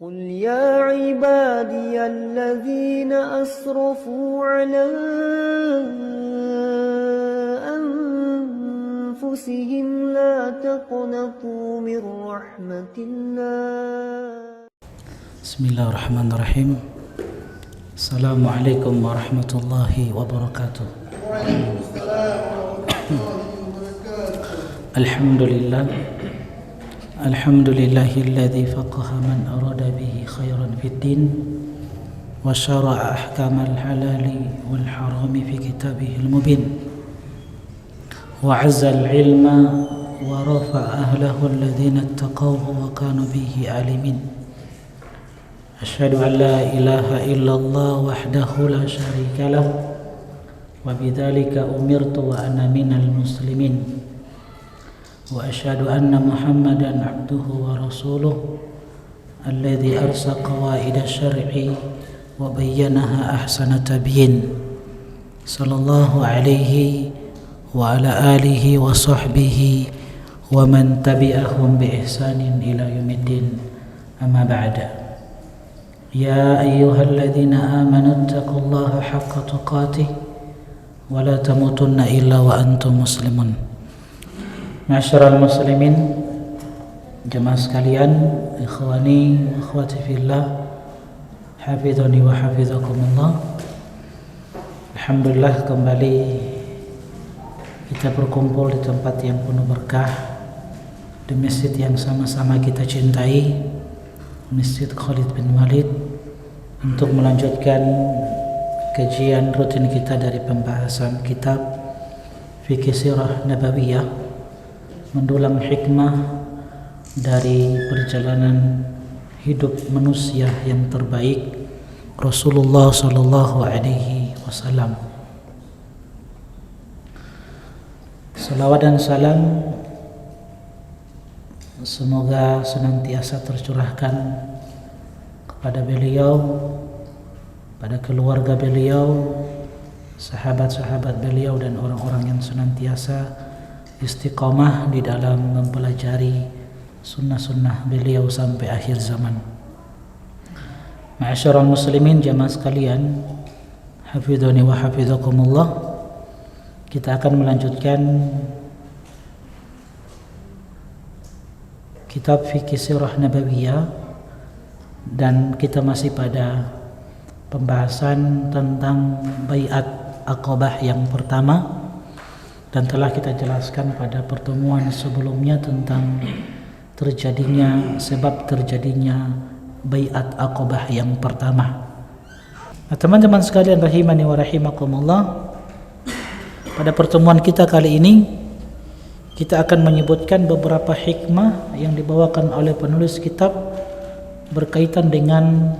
قل يا عبادي الذين أسرفوا على أنفسهم لا تقنطوا من رحمة الله. بسم الله الرحمن الرحيم. السلام عليكم ورحمة الله وبركاته. الحمد لله الذي فقه من أراد به خيرا في الدين وشرع أحكام الحلال والحرام في كتابه المبين وعز العلم ورفع أهله الذين اتقوه وكانوا به عالمين. أشهد أن لا إله إلا الله وحده لا شريك له وبذلك أمرت وأنا من المسلمين وأشهد أن محمدا عبده ورسوله الذي أرسى قواعد الشرع وبينها أحسن تبيين صلى الله عليه وعلى آله وصحبه ومن تبعهم بإحسان إلى يوم الدين. أما بعد، يا أيها الذين آمنوا اتقوا الله حق تقاته ولا تموتن إلا وأنتم مسلمون. Ma'asyiral muslimin, jemaah sekalian, ikhwani wa akhwati fillah, hafizani wa hafizakumullah. Alhamdulillah, kembali kita berkumpul di tempat yang penuh berkah, di masjid yang sama-sama kita cintai, Masjid Khalid bin Walid, untuk melanjutkan kajian rutin kita dari pembahasan kitab Fikih Sirah Nabawiyah, mendulang hikmah dari perjalanan hidup manusia yang terbaik, Rasulullah sallallahu alaihi wasallam. Salawat dan salam semoga senantiasa tercurahkan kepada beliau, pada keluarga beliau, sahabat-sahabat beliau, dan orang-orang yang senantiasa istiqamah di dalam mempelajari sunnah-sunnah beliau sampai akhir zaman. Ma'asyiral muslimin, jamaah sekalian, hafizani wa hafizakumullah. Kita akan melanjutkan kitab Fikih Sirah Nabawiyah, dan kita masih pada pembahasan tentang baiat Aqabah yang pertama. Dan telah kita jelaskan pada pertemuan sebelumnya tentang sebab terjadinya baiat Aqabah yang pertama. Nah, teman-teman sekalian rahimani wa rahimakumullah, pada pertemuan kita kali ini kita akan menyebutkan beberapa hikmah yang dibawakan oleh penulis kitab berkaitan dengan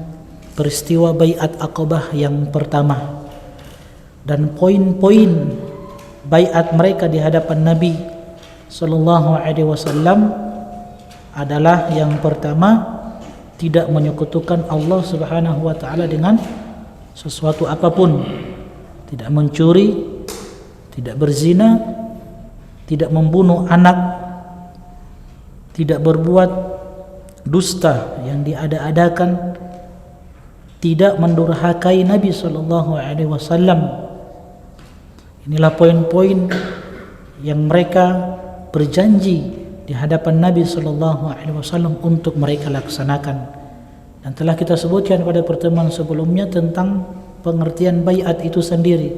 peristiwa baiat Aqabah yang pertama, dan poin-poin baiat mereka di hadapan Nabi sallallahu alaihi wasallam adalah, yang pertama, tidak menyekutukan Allah Subhanahu wa taala dengan sesuatu apapun, tidak mencuri, tidak berzina, tidak membunuh anak, tidak berbuat dusta yang diada-adakan, tidak mendurhakai Nabi sallallahu alaihi wasallam. Inilah poin-poin yang mereka berjanji di hadapan Nabi sallallahu alaihi wasallam untuk mereka laksanakan. Dan telah kita sebutkan pada pertemuan sebelumnya tentang pengertian baiat itu sendiri.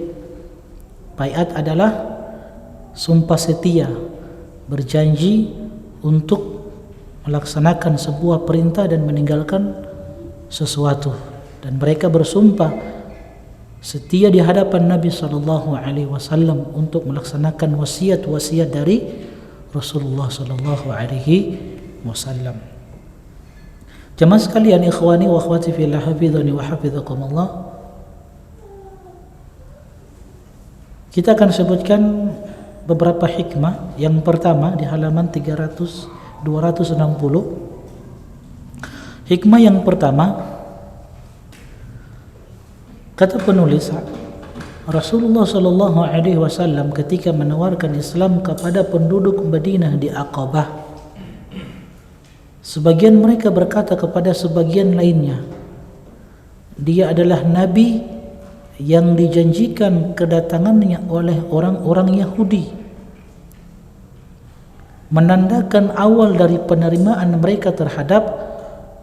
Baiat adalah sumpah setia, berjanji untuk melaksanakan sebuah perintah dan meninggalkan sesuatu. Dan mereka bersumpah setia di hadapan Nabi sallallahu alaihi wasallam untuk melaksanakan wasiat-wasiat dari Rasulullah sallallahu alaihi wasallam. Jemaah sekalian, ikhwani wa akhwati fillah, hafizani wa hafizakumullah. Kita akan sebutkan beberapa hikmah. Yang pertama di halaman 260. Hikmah yang pertama, kata penulis, Rasulullah sallallahu alaihi wasallam ketika menawarkan Islam kepada penduduk Madinah di Aqabah, Sebagian mereka berkata kepada sebagian lainnya, dia adalah nabi yang dijanjikan kedatangannya oleh orang-orang Yahudi, menandakan awal dari penerimaan mereka terhadap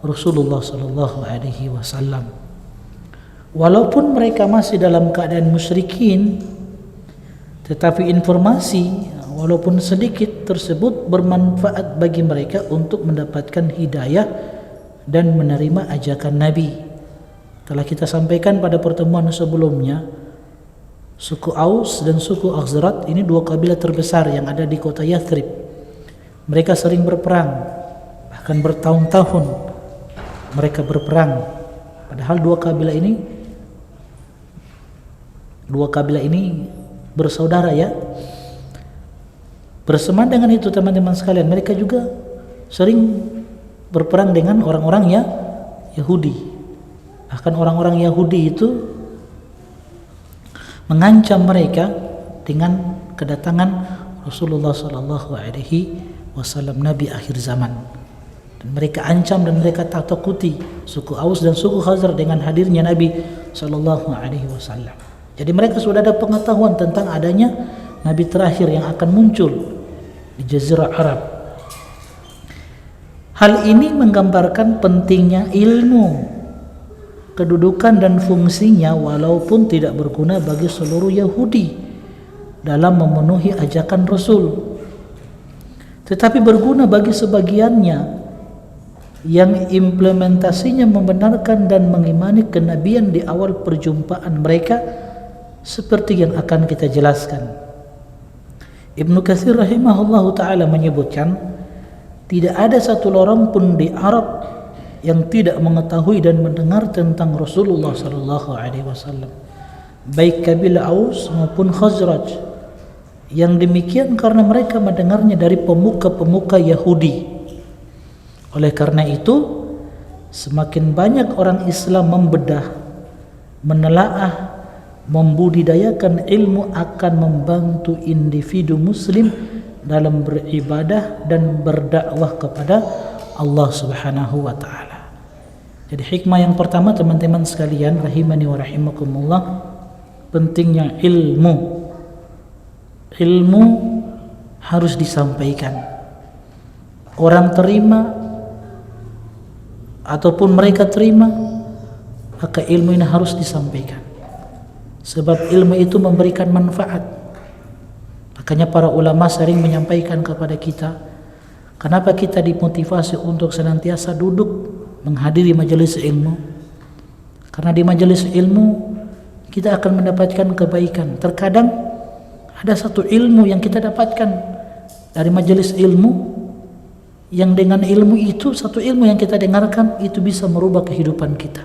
Rasulullah sallallahu alaihi wasallam. Walaupun mereka masih dalam keadaan musyrikin, tetapi informasi walaupun sedikit tersebut bermanfaat bagi mereka untuk mendapatkan hidayah dan menerima ajakan Nabi. Telah kita sampaikan pada pertemuan sebelumnya, suku Aus dan suku Khazraj ini dua kabilah terbesar yang ada di kota Yathrib. Mereka sering berperang, bahkan bertahun-tahun mereka berperang. Padahal dua kabilah ini bersaudara ya. Bersamaan dengan itu teman-teman sekalian, mereka juga sering berperang dengan orang-orang Yahudi. Bahkan orang-orang Yahudi itu mengancam mereka dengan kedatangan Rasulullah sallallahu alaihi wasallam, nabi akhir zaman. Dan mereka ancam dan mereka takuti suku Aus dan suku Khazraj dengan hadirnya Nabi sallallahu alaihi wasallam. Jadi mereka sudah ada pengetahuan tentang adanya nabi terakhir yang akan muncul di Jazirah Arab. Hal ini menggambarkan pentingnya ilmu, kedudukan dan fungsinya walaupun tidak berguna bagi seluruh Yahudi dalam memenuhi ajakan Rasul, tetapi berguna bagi sebagiannya yang implementasinya membenarkan dan mengimani kenabian di awal perjumpaan mereka, seperti yang akan kita jelaskan. Ibnu Katsir rahimahullahu ta'ala menyebutkan, tidak ada satu orang pun di Arab yang tidak mengetahui dan mendengar tentang Rasulullah sallallahu alaihi wasallam, baik kabilah Aus maupun Khazraj. Yang demikian karena mereka mendengarnya dari pemuka-pemuka Yahudi. Oleh karena itu, semakin banyak orang Islam membedah, menelaah, membudidayakan ilmu akan membantu individu muslim dalam beribadah dan berdakwah kepada Allah Subhanahu wa taala. Jadi hikmah yang pertama teman-teman sekalian rahimani wa rahimakumullah, pentingnya ilmu. Ilmu harus disampaikan. Orang terima ataupun mereka terima, maka ilmu ini harus disampaikan. Sebab ilmu itu memberikan manfaat. Makanya para ulama sering menyampaikan kepada kita, kenapa kita dimotivasi untuk senantiasa duduk menghadiri majelis ilmu? Karena di majelis ilmu kita akan mendapatkan kebaikan. Terkadang ada satu ilmu yang kita dapatkan dari majelis ilmu, yang dengan ilmu itu, satu ilmu yang kita dengarkan itu bisa merubah kehidupan kita.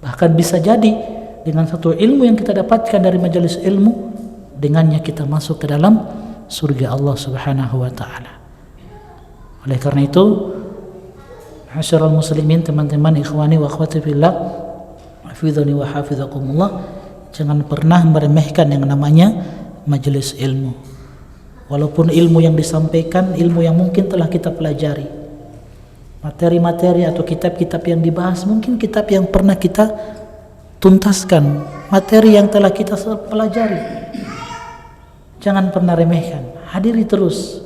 Bahkan bisa jadi dengan satu ilmu yang kita dapatkan dari majelis ilmu, dengannya kita masuk ke dalam surga Allah Subhanahu wa taala. Oleh karena itu, ma'asyiral muslimin, teman-teman ikhwani wa akhwati fillah, hafizani wa hafizakumullah, jangan pernah meremehkan yang namanya majelis ilmu. Walaupun ilmu yang disampaikan, ilmu yang mungkin telah kita pelajari, materi-materi atau kitab-kitab yang dibahas, mungkin kitab yang pernah kita tuntaskan, materi yang telah kita pelajari, jangan pernah remehkan, hadiri terus.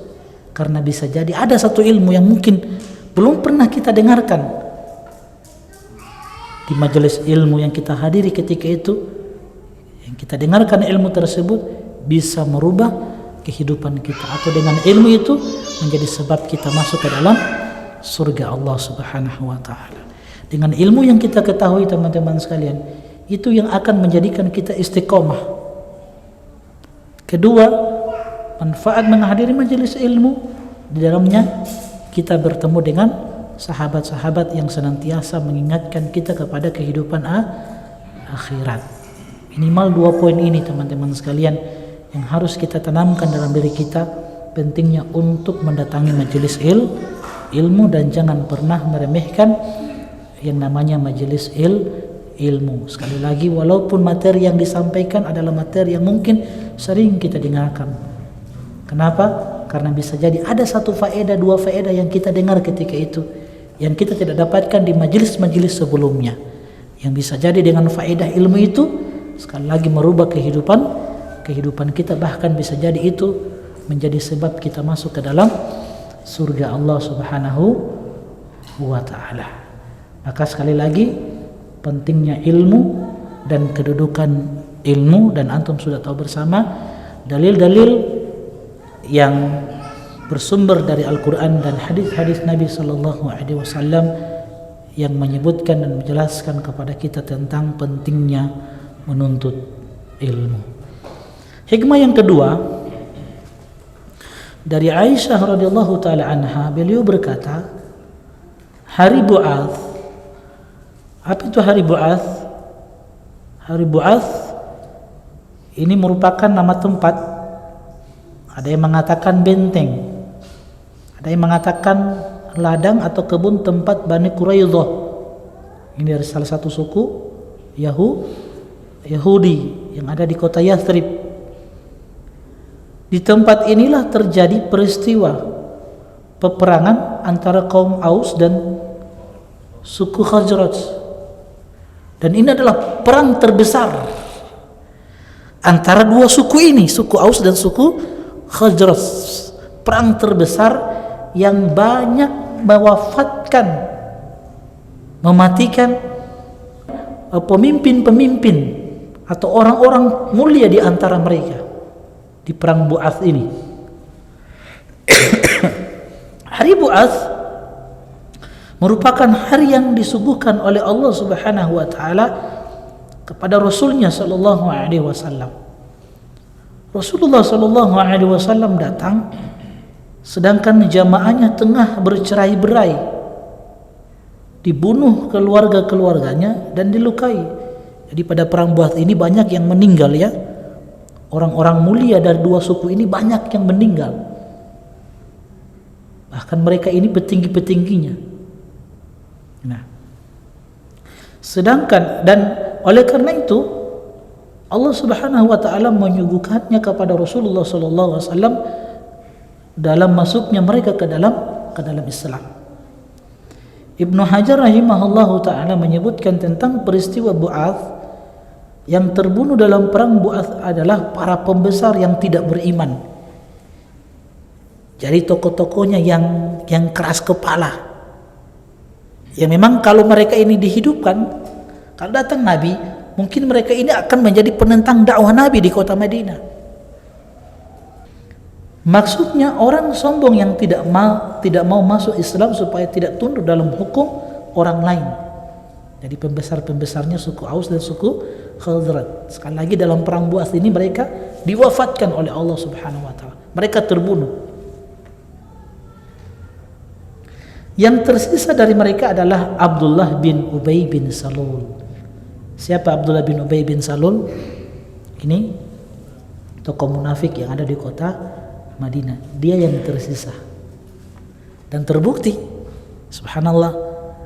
Karena bisa jadi ada satu ilmu yang mungkin belum pernah kita dengarkan di majelis ilmu yang kita hadiri ketika itu. Yang kita dengarkan ilmu tersebut bisa merubah kehidupan kita, atau dengan ilmu itu menjadi sebab kita masuk ke dalam surga Allah Subhanahu wa taala. Dengan ilmu yang kita ketahui teman-teman sekalian, itu yang akan menjadikan kita istiqomah. Kedua, manfaat menghadiri majelis ilmu, di dalamnya kita bertemu dengan sahabat-sahabat yang senantiasa mengingatkan kita kepada kehidupan akhirat. Minimal 2 poin ini teman-teman sekalian yang harus kita tanamkan dalam diri kita, pentingnya untuk mendatangi majelis ilmu dan jangan pernah meremehkan yang namanya majelis ilmu. Sekali lagi, walaupun materi yang disampaikan adalah materi yang mungkin sering kita dengarkan. Kenapa? Karena bisa jadi ada satu faedah, dua faedah yang kita dengar ketika itu yang kita tidak dapatkan di majelis-majelis sebelumnya, yang bisa jadi dengan faedah ilmu itu sekali lagi merubah kehidupan kita, bahkan bisa jadi itu menjadi sebab kita masuk ke dalam surga Allah Subhanahu wa ta'ala. Maka sekali lagi pentingnya ilmu dan kedudukan ilmu, dan antum sudah tahu bersama dalil-dalil yang bersumber dari Al-Quran dan hadis-hadis Nabi Sallallahu Alaihi Wasallam yang menyebutkan dan menjelaskan kepada kita tentang pentingnya menuntut ilmu. Hikmah yang kedua dari Aisyah radhiyallahu taala anha, beliau berkata, hari Bu'ats. Apa itu hari Bu'ats? Hari Bu'ats ini merupakan nama tempat. Ada yang mengatakan benteng, ada yang mengatakan ladang atau kebun tempat Bani Quraidah. Ini dari salah satu suku Yahudi yang ada di kota Yathrib. Di tempat inilah terjadi peristiwa peperangan antara kaum Aus dan suku Khazraj. Dan ini adalah perang terbesar antara dua suku ini, suku Aus dan suku Khazraj. Perang terbesar yang banyak mewafatkan, mematikan pemimpin-pemimpin atau orang-orang mulia di antara mereka di perang Bu'ats ini. Hari Bu'ats merupakan hari yang disuguhkan oleh Allah Subhanahu wa taala kepada Rasulnya sallallahu alaihi wasallam. Rasulullah sallallahu alaihi wasallam datang sedangkan jamaahnya tengah bercerai-berai, dibunuh keluarga-keluarganya dan dilukai. Jadi pada perang Bu'ats ini banyak yang meninggal ya. Orang-orang mulia dari dua suku ini banyak yang meninggal. Bahkan mereka ini petinggi-petingginya. Nah, sedangkan dan oleh karena itu Allah Subhanahu wa taala menyuguhkannya kepada Rasulullah sallallahu alaihi wasallam dalam masuknya mereka ke dalam Islam. Ibnu Hajar rahimahullahu taala menyebutkan tentang peristiwa Bu'ats, yang terbunuh dalam perang Bu'ats adalah para pembesar yang tidak beriman. Jadi tokoh-tokohnya yang keras kepala. Ya memang kalau mereka ini dihidupkan, kalau datang Nabi, mungkin mereka ini akan menjadi penentang dakwah Nabi di kota Madinah. Maksudnya orang sombong yang tidak mau masuk Islam supaya tidak tunduk dalam hukum orang lain. Jadi pembesar-pembesarnya suku Aus dan suku Khazraj. Sekali lagi dalam perang Bu'ats ini mereka diwafatkan oleh Allah Subhanahu wa taala. Mereka terbunuh. Yang tersisa dari mereka adalah Abdullah bin Ubay bin Salul. Siapa Abdullah bin Ubay bin Salul? Ini tokoh munafik yang ada di kota Madinah. Dia yang tersisa. Dan terbukti, subhanallah,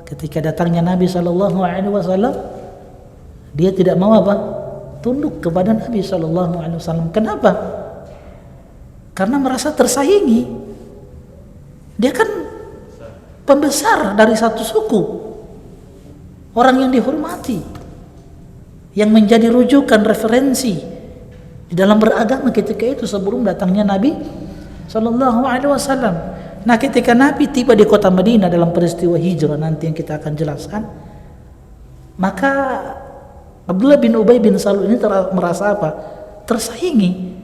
ketika datangnya Nabi sallallahu alaihi wasallam, dia tidak mau apa? Tunduk kepada Nabi sallallahu alaihi wasallam. Kenapa? Karena merasa tersaingi. Dia kan pembesar dari satu suku. Orang yang dihormati, yang menjadi rujukan referensi di dalam beragama ketika itu sebelum datangnya Nabi sallallahu alaihi wasallam. Nah, ketika Nabi tiba di kota Madinah dalam peristiwa hijrah nanti yang kita akan jelaskan, maka Abdullah bin Ubay bin Salul ini merasa apa? Tersaingi.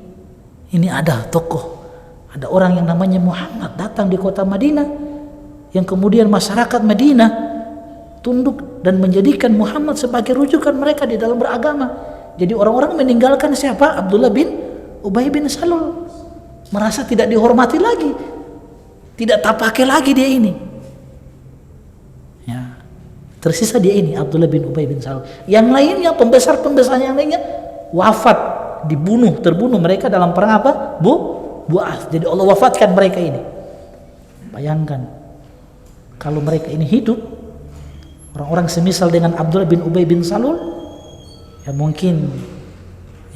Ini ada tokoh, ada orang yang namanya Muhammad datang di kota Madinah, yang kemudian masyarakat Madinah tunduk dan menjadikan Muhammad sebagai rujukan mereka di dalam beragama. Jadi orang-orang meninggalkan siapa? Abdullah bin Ubay bin Salul. Merasa tidak dihormati lagi, tidak terpakai lagi dia ini. Ya, tersisa dia ini Abdullah bin Ubay bin Salul. Yang lainnya, pembesar-pembesar yang lainnya wafat, dibunuh, terbunuh mereka dalam perang apa? Bu'ats. Jadi Allah wafatkan mereka ini. Bayangkan kalau mereka ini hidup, orang-orang semisal dengan Abdullah bin Ubay bin Salul, ya mungkin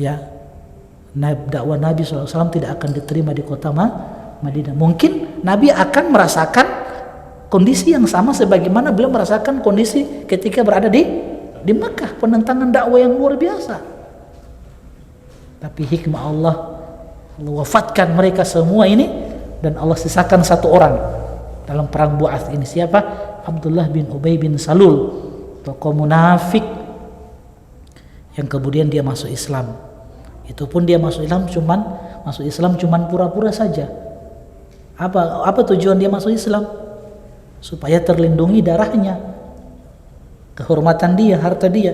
ya dakwah Nabi SAW tidak akan diterima di kota Madinah. Mungkin Nabi akan merasakan kondisi yang sama sebagaimana beliau merasakan kondisi ketika berada di Mekah, penentangan dakwah yang luar biasa. Tapi hikmah Allah wafatkan mereka semua ini dan Allah sisakan satu orang dalam perang Bu'ath ini. Siapa? Abdullah bin Ubay bin Salul, tokoh munafik yang kemudian dia masuk Islam. Itu pun dia masuk Islam cuman pura-pura saja. Apa tujuan dia masuk Islam? Supaya terlindungi darahnya, kehormatan dia, harta dia.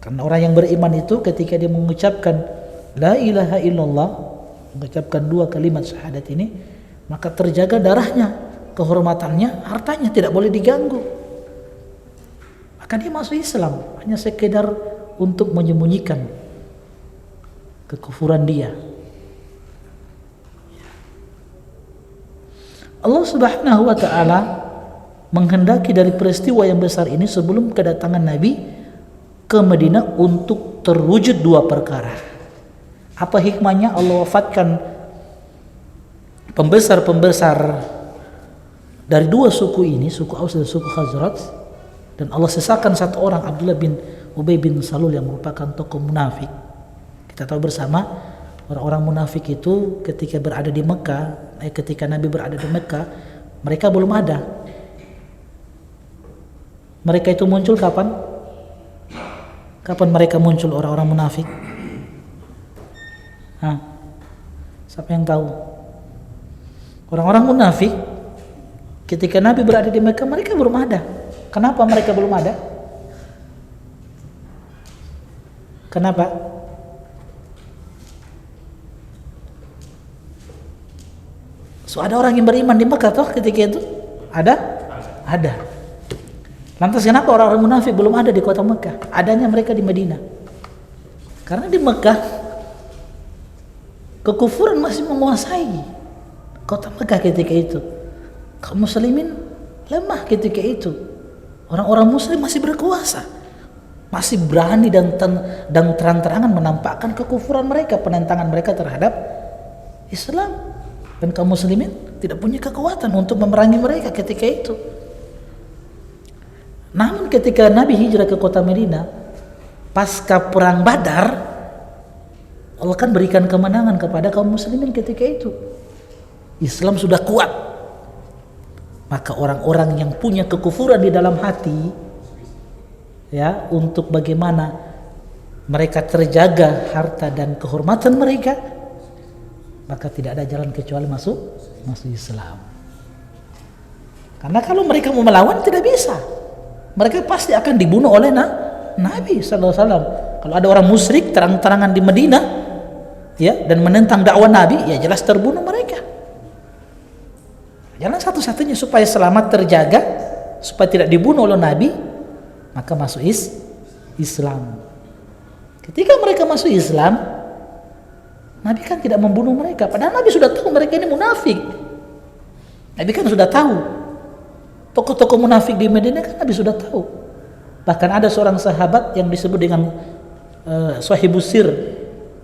Karena orang yang beriman itu ketika dia mengucapkan la ilaha illallah, mengucapkan 2 kalimat syahadat ini, maka terjaga darahnya, kehormatannya, hartanya tidak boleh diganggu. Maka dia masuk Islam hanya sekedar untuk menyembunyikan kekufuran dia. Allah Subhanahu wa taala menghendaki dari peristiwa yang besar ini sebelum kedatangan Nabi ke Madinah untuk terwujud 2 perkara. Apa hikmahnya Allah wafatkan pembesar-pembesar dari 2 suku ini, suku Aus dan suku Khazraj, dan Allah sisakan satu orang, Abdullah bin Ubay bin Salul, yang merupakan tokoh munafik. Kita tahu bersama orang-orang munafik itu ketika berada di Mekah, ketika Nabi berada di Mekah, mereka belum ada. Mereka itu muncul kapan? Kapan mereka muncul, orang-orang munafik? Siapa yang tahu? Orang-orang munafik ketika Nabi berada di Mekah, mereka belum ada. Kenapa mereka belum ada? Kenapa? So ada orang yang beriman di Mekah toh ketika itu? Ada? Ada. Lantas kenapa orang-orang munafik belum ada di kota Mekah? Adanya mereka di Madinah. Karena di Mekah kekufuran masih menguasai kota Mekah ketika itu. Kaum muslimin lemah ketika itu. Orang-orang muslim masih berkuasa, masih berani dan terang-terangan menampakkan kekufuran mereka, penentangan mereka terhadap Islam, dan kaum muslimin tidak punya kekuatan untuk memerangi mereka ketika itu. Namun ketika Nabi hijrah ke kota Madinah pasca perang Badar, Allah kan berikan kemenangan kepada kaum muslimin ketika itu. Islam sudah kuat. Maka orang-orang yang punya kekufuran di dalam hati, ya, untuk bagaimana mereka terjaga harta dan kehormatan mereka, maka tidak ada jalan kecuali masuk Islam. Karena kalau mereka mau melawan tidak bisa. Mereka pasti akan dibunuh oleh Nabi sallallahu alaihi wasallam. Kalau ada orang musyrik terang-terangan di Madinah, ya, dan menentang dakwah Nabi, ya jelas terbunuh mereka. Jalan satu-satunya supaya selamat terjaga, supaya tidak dibunuh oleh Nabi, maka masuk Islam. Ketika mereka masuk Islam, Nabi kan tidak membunuh mereka, padahal Nabi sudah tahu mereka ini munafik. Nabi kan sudah tahu tokoh-tokoh munafik di Madinah, kan Nabi sudah tahu. Bahkan ada seorang sahabat yang disebut dengan Sahibus Sir,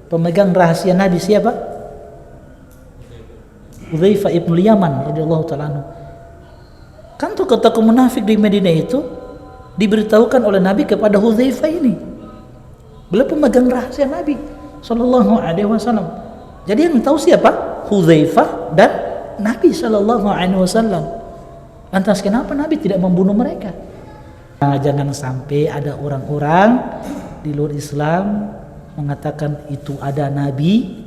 pemegang rahasia Nabi. Siapa? Hudzaifah ibn Yaman radhiyallahu ta'ala anhu. Kan tokoh-tokoh munafik di Madinah itu diberitahukan oleh Nabi kepada Hudzaifah ini. Beliau pemegang rahasia Nabi sallallahu alaihi wasallam. Jadi yang tahu siapa? Hudzaifah dan Nabi sallallahu alaihi wasallam. Lantas kenapa Nabi tidak membunuh mereka? Jangan sampai ada orang-orang di luar Islam mengatakan itu ada Nabi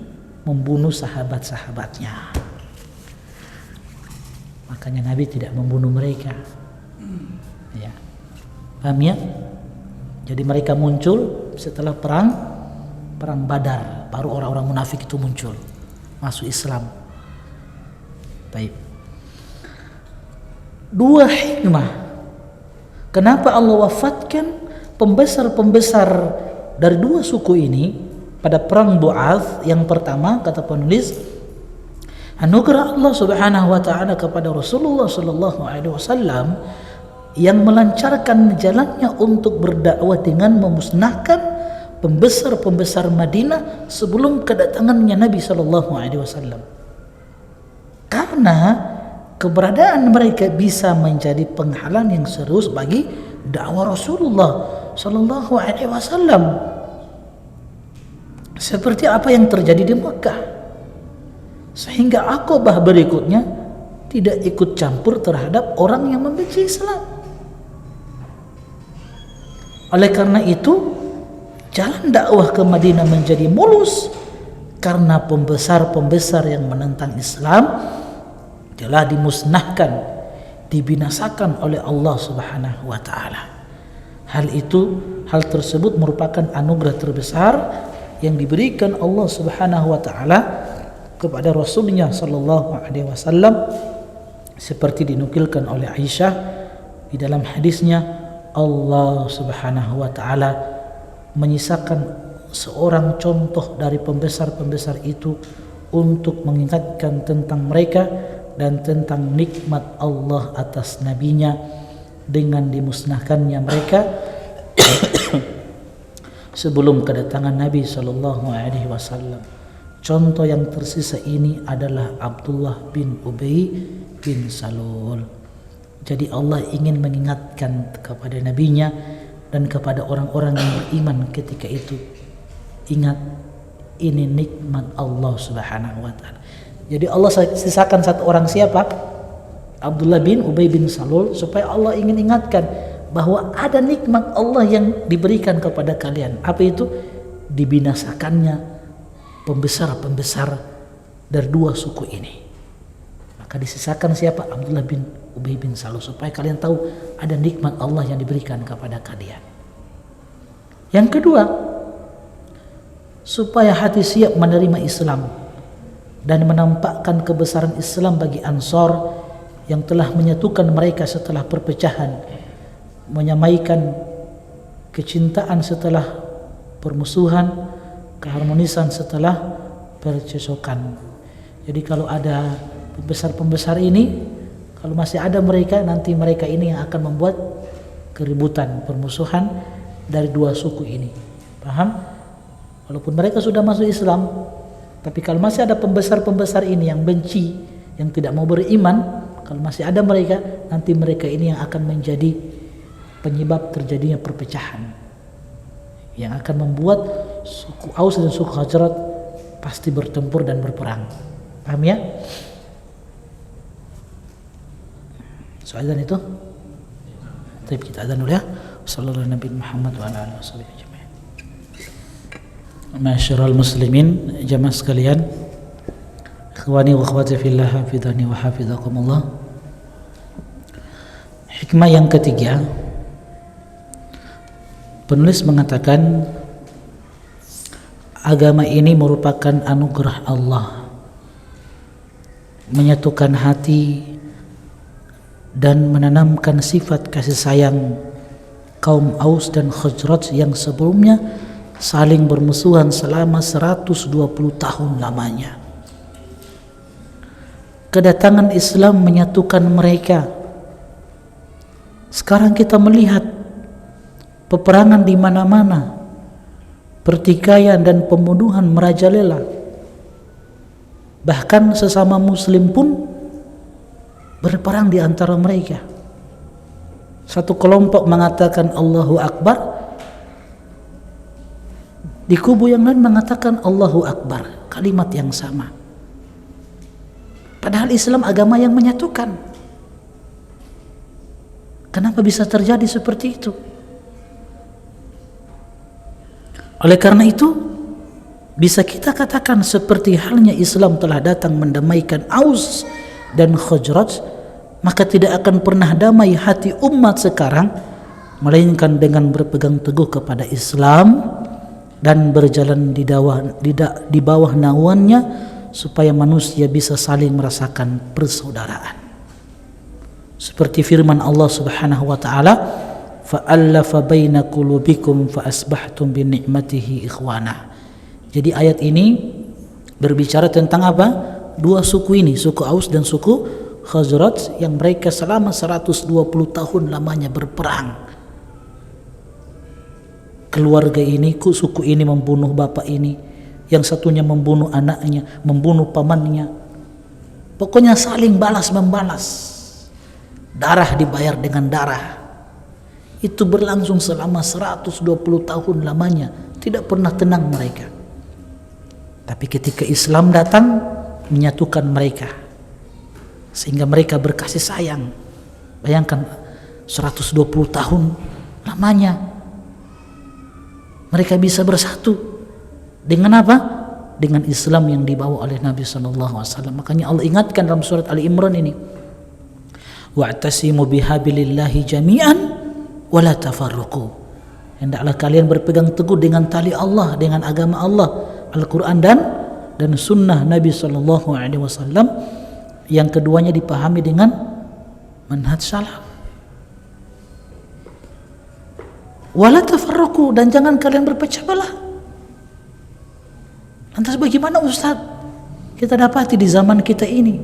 membunuh sahabat-sahabatnya. Makanya Nabi tidak membunuh mereka. Ya. Paham ya? Jadi mereka muncul setelah perang Badar, baru orang-orang munafik itu muncul, masuk Islam. Baik. 2 hikmah kenapa Allah wafatkan pembesar-pembesar dari 2 suku ini pada perang Bu'ath. Yang pertama, kata penulis, anugerah Allah Subhanahu wa taala kepada Rasulullah sallallahu alaihi wasallam yang melancarkan jalannya untuk berdakwah dengan memusnahkan pembesar-pembesar Madinah sebelum kedatangannya Nabi sallallahu alaihi wasallam. karena keberadaan mereka bisa menjadi penghalang yang serius bagi dakwah Rasulullah sallallahu alaihi wasallam. Seperti apa yang terjadi di Mekah. Sehingga Aqabah berikutnya tidak ikut campur terhadap orang yang membenci Islam. Oleh karena itu, jalan dakwah ke Madinah menjadi mulus karena pembesar-pembesar yang menentang Islam telah dimusnahkan, dibinasakan oleh Allah Subhanahu wa taala. Hal tersebut merupakan anugerah terbesar yang diberikan Allah Subhanahu wa taala kepada Rasulnya sallallahu alaihi wasallam, seperti dinukilkan oleh Aisyah di dalam hadisnya, Allah Subhanahu wa taala menyisakan seorang contoh dari pembesar-pembesar itu untuk mengingatkan tentang mereka dan tentang nikmat Allah atas nabinya dengan dimusnahkannya mereka sebelum kedatangan Nabi sallallahu alaihi wasallam. Contoh yang tersisa ini adalah Abdullah bin Ubay bin Salul. Jadi Allah ingin mengingatkan kepada nabinya dan kepada orang-orang yang beriman ketika itu, ingat, ini nikmat Allah Subhanahu wa taala. Jadi Allah sisakan satu orang, siapa? Abdullah bin Ubay bin Salul, supaya Allah ingin ingatkan bahwa ada nikmat Allah yang diberikan kepada kalian. Apa itu? Dibinasakannya pembesar-pembesar dari dua suku ini. Maka disisakan siapa? Abdullah bin Ubay bin Salul, supaya kalian tahu ada nikmat Allah yang diberikan kepada kalian. Yang kedua, supaya hati siap menerima Islam dan menampakkan kebesaran Islam bagi Ansor yang telah menyatukan mereka setelah perpecahan, menyamaikan kecintaan setelah permusuhan, keharmonisan setelah percecokan. Jadi kalau ada pembesar-pembesar ini, kalau masih ada mereka, nanti mereka ini yang akan membuat keributan, permusuhan dari dua suku ini. Paham? Walaupun mereka sudah masuk Islam, tapi kalau masih ada pembesar-pembesar ini yang benci, yang tidak mau beriman, kalau masih ada mereka, nanti mereka ini yang akan menjadi penyebab terjadinya perpecahan, yang akan membuat suku Aus dan suku Khazraj pasti bertempur dan berperang. Paham ya? Soalan itu? Tapi kita adzan dulu ya. Sallallahu Nabi Muhammad wa ala alihi wasallam. Ma'asyiral muslimin, jamaah sekalian, ikhwani wa akhwati fillah, hafizani wa hafizakumullah. Hikmah yang ketiga, penulis mengatakan agama ini merupakan anugerah Allah, menyatukan hati dan menanamkan sifat kasih sayang kaum Aus dan Khazraj yang sebelumnya saling bermusuhan selama 120 tahun lamanya. Kedatangan Islam menyatukan mereka. Sekarang kita melihat peperangan di mana-mana, pertikaian dan pembunuhan merajalela. Bahkan sesama muslim pun berperang di antara mereka. Satu kelompok mengatakan Allahu Akbar, di kubu yang lain mengatakan Allahu Akbar, kalimat yang sama. Padahal Islam agama yang menyatukan. Kenapa bisa terjadi seperti itu? Oleh karena itu, bisa kita katakan seperti halnya Islam telah datang mendamaikan Aus dan Khazraj, maka tidak akan pernah damai hati umat sekarang melainkan dengan berpegang teguh kepada Islam dan berjalan di bawah naungannya, supaya manusia bisa saling merasakan persaudaraan. Seperti firman Allah Subhanahu wa taala, fa'allafa baina qulubikum fa asbahtum bi ni'matihi ikhwana. Jadi ayat ini berbicara tentang apa? Dua suku ini, suku Aus dan suku Khazraj, yang mereka selama 120 tahun lamanya berperang. Keluarga ini, suku ini membunuh bapak ini, yang satunya membunuh anaknya, membunuh pamannya. Pokoknya saling balas membalas. Darah dibayar dengan darah. Itu berlangsung selama 120 tahun lamanya. Tidak pernah tenang mereka. Tapi ketika Islam datang, menyatukan mereka. Sehingga mereka berkasih sayang. Bayangkan 120 tahun lamanya mereka bisa bersatu. Dengan apa? Dengan Islam yang dibawa oleh Nabi SAW. Makanya Allah ingatkan dalam surat Ali Imran ini, wa'tasimu bihablillahi jami'an wala tafarruqu. Hendaklah kalian berpegang teguh dengan tali Allah, dengan agama Allah, Al-Quran dan sunnah Nabi SAW. Yang keduanya dipahami dengan manhaj salaf. Wala tafarruqu, dan jangan kalian berpecah belah. Lantas bagaimana Ustaz kita dapati di zaman kita ini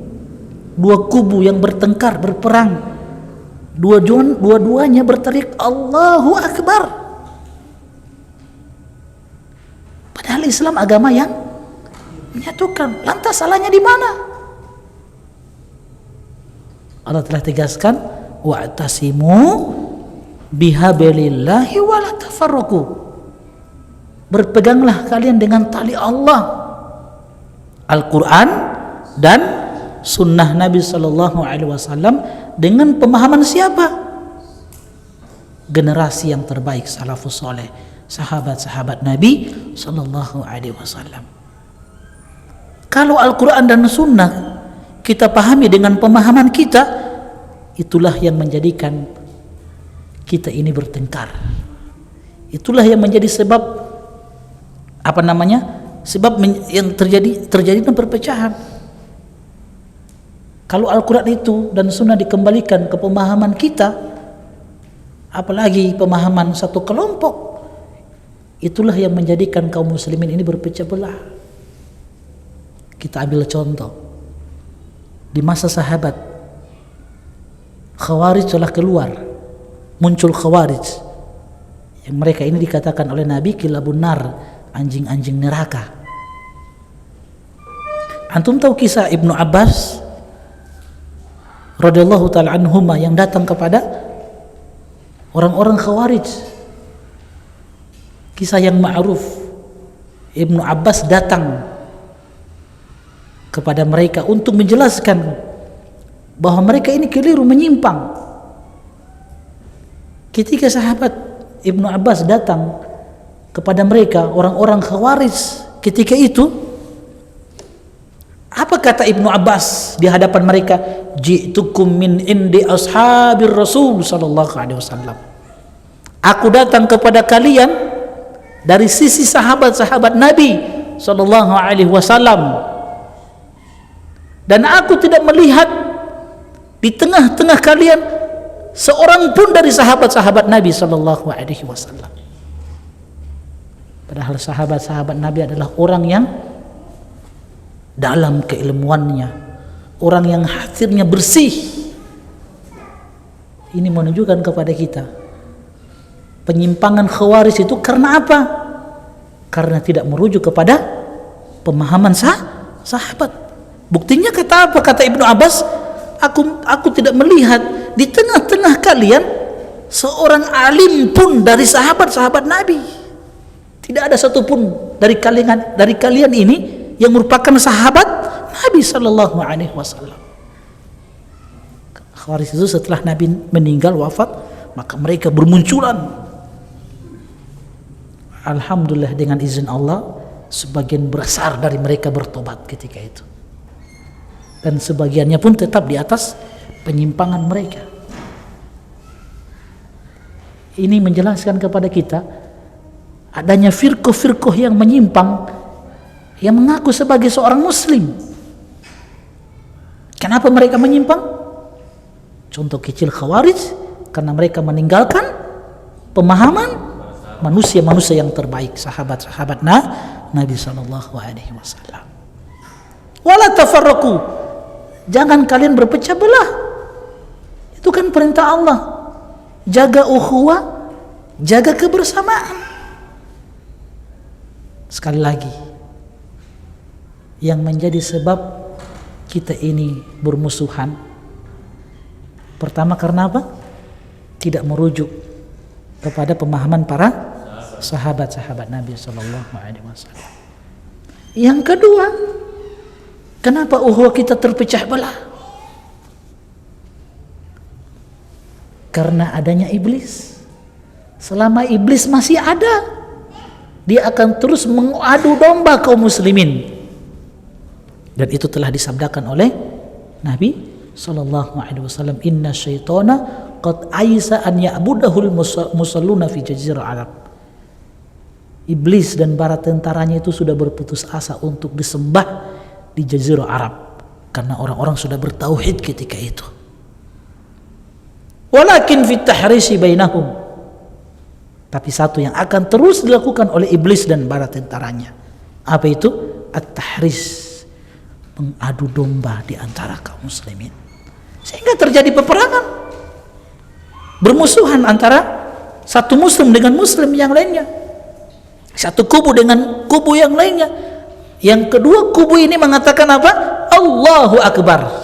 dua kubu yang bertengkar, berperang, dua-duanya berteriak Allahu Akbar, padahal Islam agama yang menyatukan. Lantas salahnya di mana? Allah telah tegaskan wa'tasimu bihablillahi wala tafarruqu. Berpeganglah kalian dengan tali Allah, Al-Quran dan sunnah Nabi SAW. Dengan pemahaman siapa? Generasi yang terbaik, salafus soleh, sahabat-sahabat Nabi SAW. Kalau Al-Quran dan sunnah kita pahami dengan pemahaman kita, itulah yang menjadikan kita ini bertengkar. Itulah yang menjadi sebab sebab yang terjadi perpecahan. Kalau Al-Quran itu dan sunnah dikembalikan ke pemahaman kita, apalagi pemahaman satu kelompok, itulah yang menjadikan kaum muslimin ini berpecah belah. Kita ambil contoh di masa sahabat, Khawarij telah keluar, muncul Khawarij yang mereka ini dikatakan oleh Nabi kilabun nar, anjing-anjing neraka. Antum tahu kisah Ibnu Abbas radhiyallahu ta'ala anhuma yang datang kepada orang-orang Khawarij? Kisah yang ma'ruf. Ibnu Abbas datang kepada mereka untuk menjelaskan bahwa mereka ini keliru, menyimpang. Ketika sahabat Ibnu Abbas datang kepada mereka, orang-orang Khawarij ketika itu, apa kata Ibnu Abbas di hadapan mereka? Ji'tukum min indi ashabir Rasul sallallahu alaihi wasallam. Aku datang kepada kalian dari sisi sahabat-sahabat Nabi sallallahu alaihi wasallam, dan aku tidak melihat di tengah-tengah kalian seorang pun dari sahabat-sahabat Nabi sallallahu alaihi wasallam. Padahal sahabat-sahabat Nabi adalah orang yang dalam keilmuannya, orang yang hatinya bersih. Ini menunjukkan kepada kita penyimpangan Khawarij itu karena apa? Karena tidak merujuk kepada pemahaman sahabat. Buktinya kata apa? Kata Ibnu Abbas, aku tidak melihat di tengah-tengah kalian seorang alim pun dari sahabat-sahabat Nabi. Tidak ada satupun dari kalian ini yang merupakan sahabat Nabi sallallahu alaihi wasallam. Khawarij itu setelah Nabi meninggal wafat, maka mereka bermunculan. Alhamdulillah dengan izin Allah, sebagian besar dari mereka bertobat ketika itu. Dan sebagiannya pun tetap di atas penyimpangan mereka. Ini menjelaskan kepada kita adanya firqah-firqah yang menyimpang, yang mengaku sebagai seorang muslim. Kenapa mereka menyimpang? Contoh kecil Khawarij, karena mereka meninggalkan pemahaman manusia-manusia yang terbaik, sahabat-sahabat Nabi sallallahu alaihi wasallam. Wala tafarraqu, jangan kalian berpecah belah. Itu kan perintah Allah. Jaga ukhuwah, jaga kebersamaan. Sekali lagi, yang menjadi sebab kita ini bermusuhan? Pertama karena apa? Tidak merujuk kepada pemahaman para sahabat-sahabat Nabi Sallallahu Alaihi Wasallam. Yang kedua, kenapa ukhuwah kita terpecah belah? Karena adanya iblis. Selama iblis masih ada, dia akan terus mengadu domba kaum muslimin. Dan itu telah disabdakan oleh Nabi sallallahu alaihi wasallam, inna syaitana qad aisa an ya'budahul musalluna fi jazirah Arab. Iblis dan para tentaranya itu sudah berputus asa untuk disembah di jazirah Arab karena orang-orang sudah bertauhid ketika itu. Walakin fit tahrisi bainahum, tapi satu yang akan terus dilakukan oleh iblis dan para tentaranya, apa itu? At-tahris, mengadu domba di antara kaum muslimin, sehingga terjadi peperangan, bermusuhan antara satu muslim dengan muslim yang lainnya, satu kubu dengan kubu yang lainnya. Yang kedua kubu ini mengatakan apa? Allahu Akbar.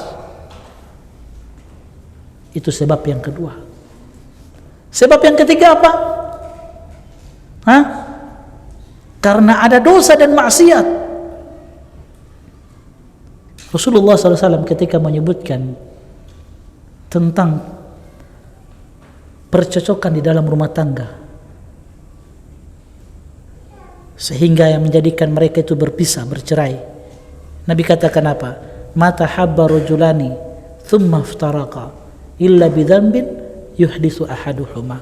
Itu sebab yang kedua. Sebab yang ketiga apa? Karena ada dosa dan maksiat. Rasulullah SAW ketika menyebutkan tentang percocokan di dalam rumah tangga, sehingga yang menjadikan mereka itu berpisah, bercerai, Nabi katakan apa? Mata habba rajulani thumma iftaraqa illa bidhanbin yuhditsu ahaduhuma.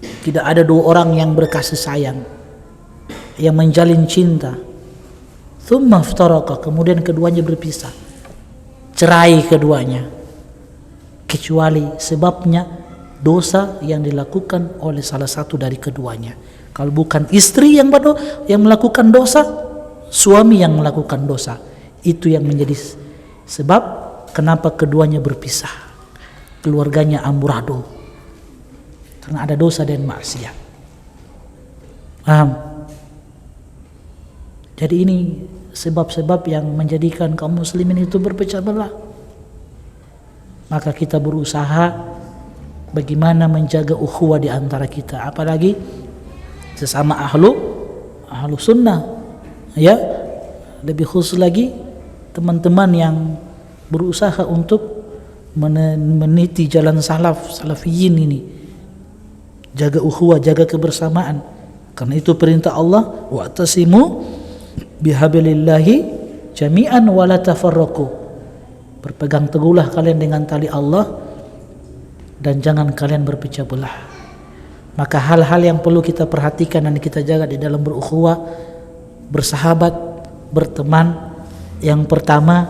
Tidak ada dua orang yang berkasih sayang, yang menjalin cinta, thumma iftaraqa, kemudian keduanya berpisah, cerai keduanya, kecuali sebabnya dosa yang dilakukan oleh salah satu dari keduanya. Kalau bukan istri yang melakukan dosa, suami yang melakukan dosa, itu yang menjadi sebab kenapa keduanya berpisah, keluarganya amburadul, karena ada dosa dan maksiat. Paham? Jadi ini sebab-sebab yang menjadikan kaum muslimin itu berpecah belah. Maka kita berusaha bagaimana menjaga ukhuwah di antara kita, apalagi sesama ahlu sunnah, ya, lebih khusus lagi teman-teman yang berusaha untuk meniti jalan salafiyin ini. Jaga ukhuwah, jaga kebersamaan, karena itu perintah Allah, wa'tasimu bihablillahi jami'an wa la tafarraqu. Berpegang teguhlah kalian dengan tali Allah dan jangan kalian berpecah belah. Maka hal-hal yang perlu kita perhatikan dan kita jaga di dalam berukhuwah, bersahabat, berteman, yang pertama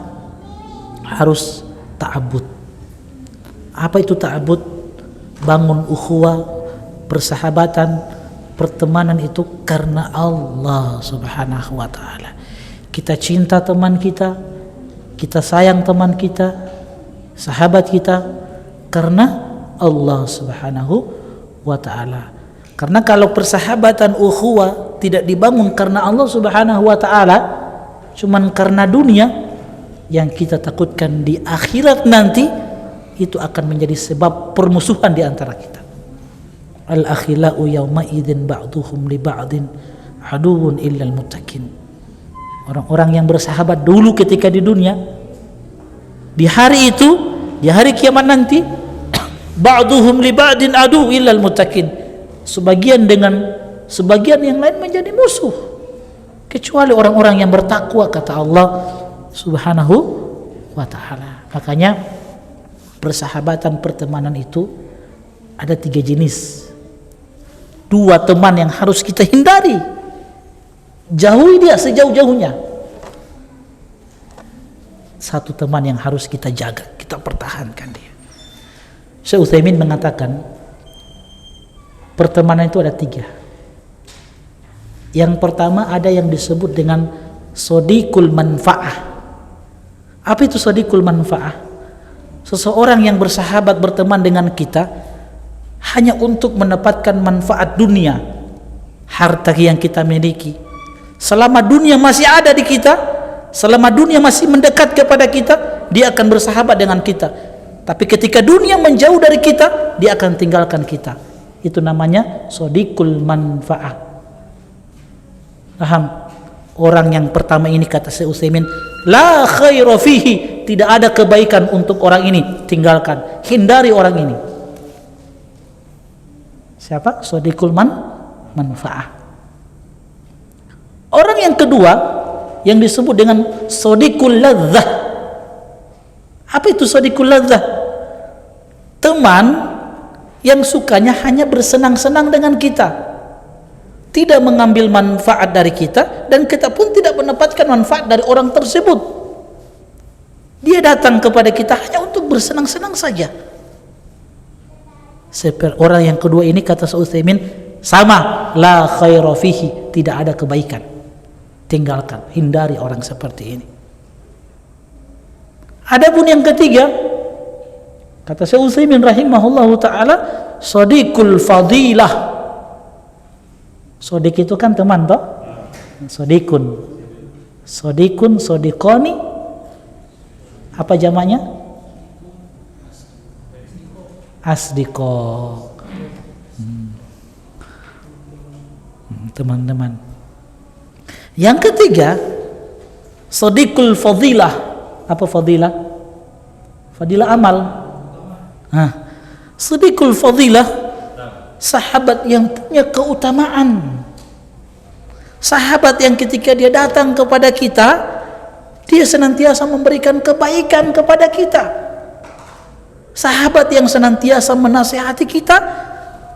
harus ta'abbud. Apa itu ta'abbud? Bangun ukhuwah, persahabatan, pertemanan itu karena Allah Subhanahu wa ta'ala. Kita cinta teman kita, kita sayang teman kita, sahabat kita karena Allah Subhanahu wa ta'ala. Karena kalau persahabatan ukhuwah tidak dibangun karena Allah Subhanahu wa ta'ala, cuman karena dunia, yang kita takutkan di akhirat nanti itu akan menjadi sebab permusuhan di antara kita. Al-akhila'u yawma idzin ba'duhum li ba'din aduwwun illal muttaqin. Orang-orang yang bersahabat dulu ketika di dunia, di hari itu, di hari kiamat nanti, ba'duhum li ba'din adu illal muttaqin. Sebagian dengan sebagian yang lain menjadi musuh, kecuali orang-orang yang bertakwa, kata Allah Subhanahu wa ta'ala. Makanya persahabatan, pertemanan itu ada 3 jenis. 2 teman yang harus kita hindari, jauhi dia sejauh-jauhnya. 1 teman yang harus kita jaga, kita pertahankan dia. Syekh Utsaimin mengatakan pertemanan itu ada 3. Yang pertama ada yang disebut dengan sodiqul manfa'ah. Apa itu sodiqul manfa'ah? Seseorang yang bersahabat, berteman dengan kita hanya untuk mendapatkan manfaat dunia, harta yang kita miliki. Selama dunia masih ada di kita, selama dunia masih mendekat kepada kita, dia akan bersahabat dengan kita. Tapi ketika dunia menjauh dari kita, dia akan tinggalkan kita. Itu namanya sodikul manfa'ah. Paham? Orang yang pertama ini, kata Syekh Utsaimin, la khaira fihi, tidak ada kebaikan untuk orang ini, tinggalkan, hindari orang ini. Siapa? Sodikul manfa'ah. Orang yang kedua yang disebut dengan sodikul ladzah. Apa itu sodikul ladzah? Teman yang sukanya hanya bersenang-senang dengan kita, tidak mengambil manfaat dari kita, dan kita pun tidak mendapatkan manfaat dari orang tersebut. Dia datang kepada kita hanya untuk bersenang-senang saja. Seperti orang yang kedua ini, kata Syekh Utsaimin, sama, la khaira fihi, tidak ada kebaikan. Tinggalkan, hindari orang seperti ini. Adapun yang ketiga, kata Syekh Utsaimin rahimahullahu taala, sadiqul fadilah. Sodik itu kan teman toh? Sodikun, sodikoni. Apa jamaknya? Asdiko. Teman-teman. Yang ketiga, sodikul fadilah. Apa fadilah? Fadilah amal. Sodikul fadilah, sahabat yang punya keutamaan. Sahabat yang ketika dia datang kepada kita, dia senantiasa memberikan kebaikan kepada kita. Sahabat yang senantiasa menasihati kita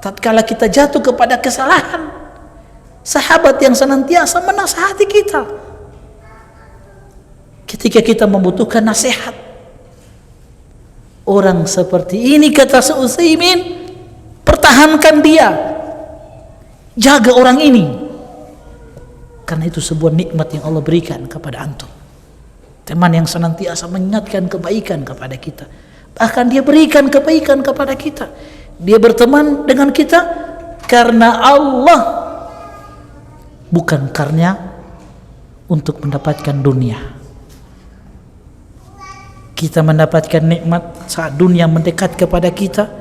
tatkala kita jatuh kepada kesalahan. Sahabat yang senantiasa menasihati kita ketika kita membutuhkan nasihat. Orang seperti ini, kata Syekh Utsaimin, pertahankan dia, jaga orang ini, karena itu sebuah nikmat yang Allah berikan kepada antum. Teman yang senantiasa mengingatkan kebaikan kepada kita, bahkan dia berikan kebaikan kepada kita. Dia berteman dengan kita karena Allah, bukan karena untuk mendapatkan dunia. Kita mendapatkan nikmat saat dunia mendekat kepada kita,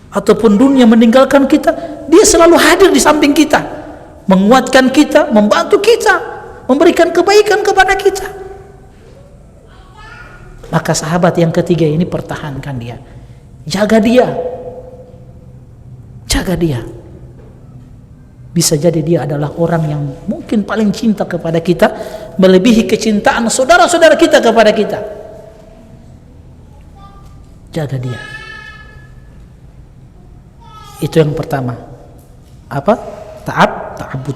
ataupun dunia meninggalkan kita, dia selalu hadir di samping kita, menguatkan kita, membantu kita, memberikan kebaikan kepada kita. Maka sahabat yang ketiga ini, pertahankan dia, jaga dia, jaga dia. Bisa jadi dia adalah orang yang mungkin paling cinta kepada kita, melebihi kecintaan saudara-saudara kita kepada kita. Jaga dia. Itu yang pertama. Apa? Ta'abbud.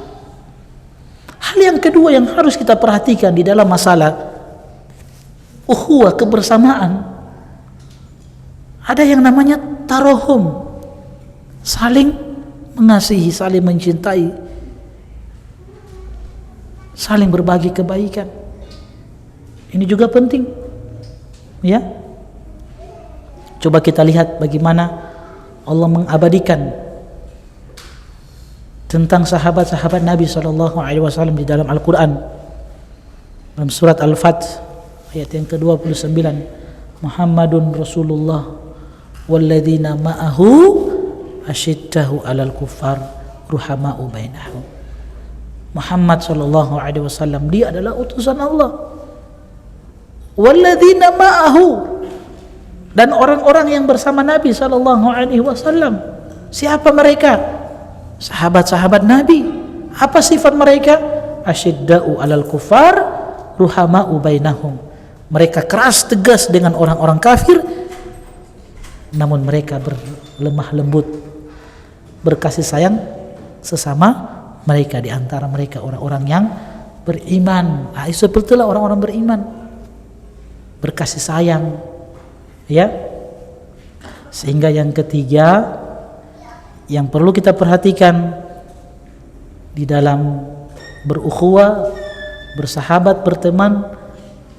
Hal yang kedua yang harus kita perhatikan di dalam masalah ukhuwah, kebersamaan, ada yang namanya tarohum, saling mengasihi, saling mencintai, saling berbagi kebaikan. Ini juga penting, ya. Coba kita lihat bagaimana Allah mengabadikan tentang sahabat-sahabat Nabi SAW di dalam Al-Quran. Dalam surat Al-Fath ayat yang ke-29, Muhammadun Rasulullah walladzina ma'ahu asyiddahu 'alal kuffar ruhama'u bainahum. Muhammad SAW, dia adalah utusan Allah. Walladzina ma'ahu, dan orang-orang yang bersama Nabi SAW. Siapa mereka? Sahabat-sahabat Nabi. Apa sifat mereka? Asyidda'u 'alal kuffar ruhama'u bainahum. Mereka keras tegas dengan orang-orang kafir, namun mereka berlemah lembut, berkasih sayang sesama mereka, di antara mereka orang-orang yang beriman. Sepertilah orang-orang beriman, berkasih sayang, ya. Sehingga yang ketiga yang perlu kita perhatikan di dalam berukhuwah, bersahabat, berteman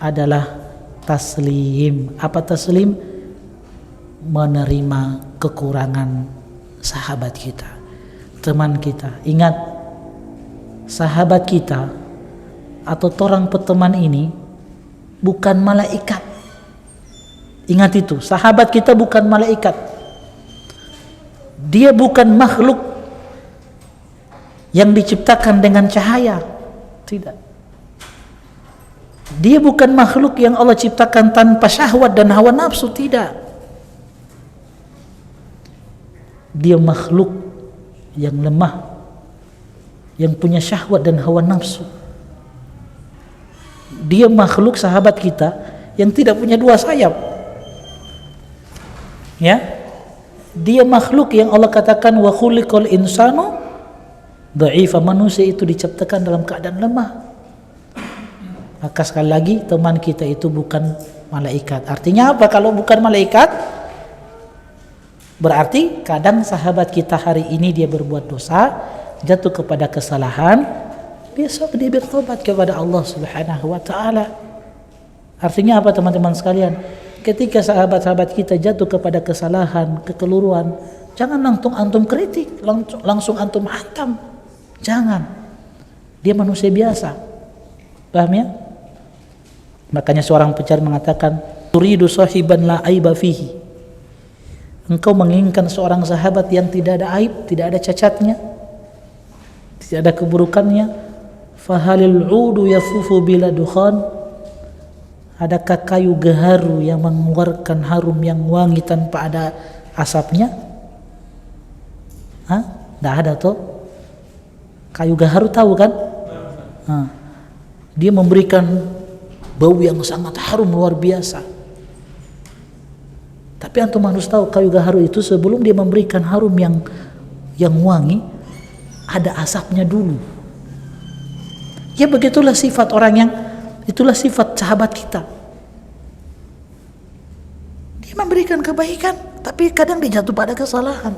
adalah taslim. Apa taslim? Menerima kekurangan sahabat kita, teman kita. Ingat, sahabat kita atau torang peteman ini bukan malaikat. Ingat itu, sahabat kita bukan malaikat. Dia bukan makhluk yang diciptakan dengan cahaya. Tidak. Dia bukan makhluk yang Allah ciptakan tanpa syahwat dan hawa nafsu. Tidak. Dia makhluk yang lemah, yang punya syahwat dan hawa nafsu. Dia makhluk sahabat kita yang tidak punya dua sayap. Ya, dia makhluk yang Allah katakan wa khuliqal insanu dha'ifa, manusia itu diciptakan dalam keadaan lemah. Maka sekali lagi teman kita itu bukan malaikat. Artinya apa kalau bukan malaikat? Berarti kadang sahabat kita hari ini dia berbuat dosa, jatuh kepada kesalahan, besok dia bertobat kepada Allah Subhanahu wa taala. Artinya apa teman-teman sekalian? Ketika sahabat-sahabat kita jatuh kepada kesalahan, kekeliruan, jangan langsung antum kritik, langsung antum hantam. Jangan. Dia manusia biasa. Paham ya? Makanya seorang penyair mengatakan, turidu sahiban la aiba fihi. Engkau menginginkan seorang sahabat yang tidak ada aib, tidak ada cacatnya, tidak ada keburukannya. Fahalil udu yafufu bila dukhan. Adakah kayu gaharu yang mengeluarkan harum yang wangi tanpa ada asapnya? Tidak ada toh. Kayu gaharu tahu kan? Dia memberikan bau yang sangat harum luar biasa. Tapi antum harus tahu kayu gaharu itu sebelum dia memberikan harum yang wangi, ada asapnya dulu. Ya begitulah sifat orang yang, itulah sifat sahabat kita. Dia memberikan kebaikan, tapi kadang dia jatuh pada kesalahan.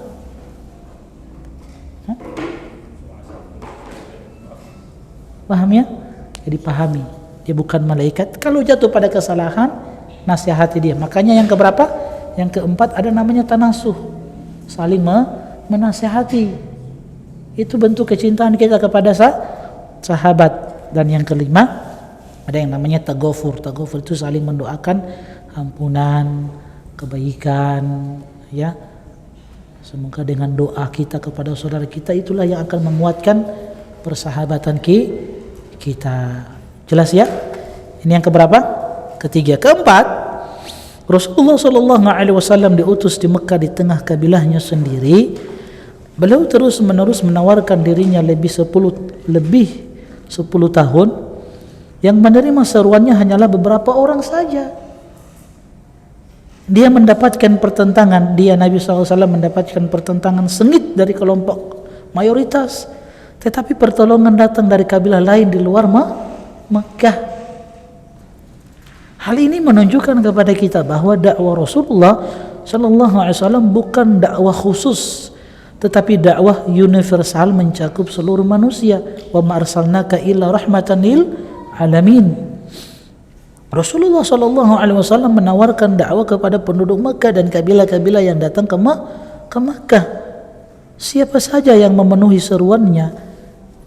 Paham ya? Jadi pahami, dia bukan malaikat. Kalau jatuh pada kesalahan, nasihati dia. Makanya yang keberapa? Yang keempat ada namanya tanasuh, saling menasihati. Itu bentuk kecintaan kita kepada sahabat. Dan yang kelima ada yang namanya tagofur. Tagofur itu saling mendoakan ampunan, kebaikan, ya. Semoga dengan doa kita kepada saudara kita itulah yang akan menguatkan persahabatan kita. Jelas ya? Ini yang keberapa? Ketiga. Keempat, Rasulullah SAW diutus di Mekah di tengah kabilahnya sendiri. Beliau terus menerus menawarkan dirinya lebih 10 tahun. Yang menerima seruannya hanyalah beberapa orang saja. Dia mendapatkan pertentangan, Nabi SAW mendapatkan pertentangan sengit dari kelompok mayoritas. Tetapi pertolongan datang dari kabilah lain di luar Mekah. Hal ini menunjukkan kepada kita bahwa dakwah Rasulullah SAW bukan dakwah khusus, tetapi dakwah universal mencakup seluruh manusia. Wa ma arsalnaka illa rahmatan lil alamin. Rasulullah SAW menawarkan dakwah kepada penduduk Mekah dan kabilah-kabilah yang datang ke Mekah. Siapa saja yang memenuhi seruannya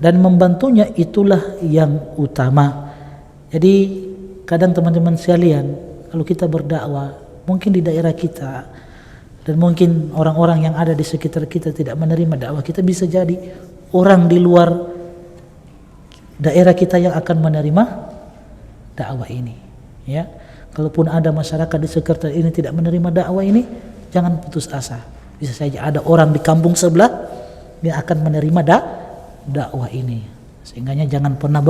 dan membantunya, itulah yang utama. Jadi kadang teman-teman sekalian, kalau kita berdakwah, mungkin di daerah kita dan mungkin orang-orang yang ada di sekitar kita tidak menerima dakwah kita, bisa jadi orang di luar daerah kita yang akan menerima dakwah ini. Ya, kalaupun ada masyarakat di sekitar ini tidak menerima dakwah ini, jangan putus asa. Bisa saja ada orang di kampung sebelah yang akan menerima dakwah ini. Sehingganya jangan pernah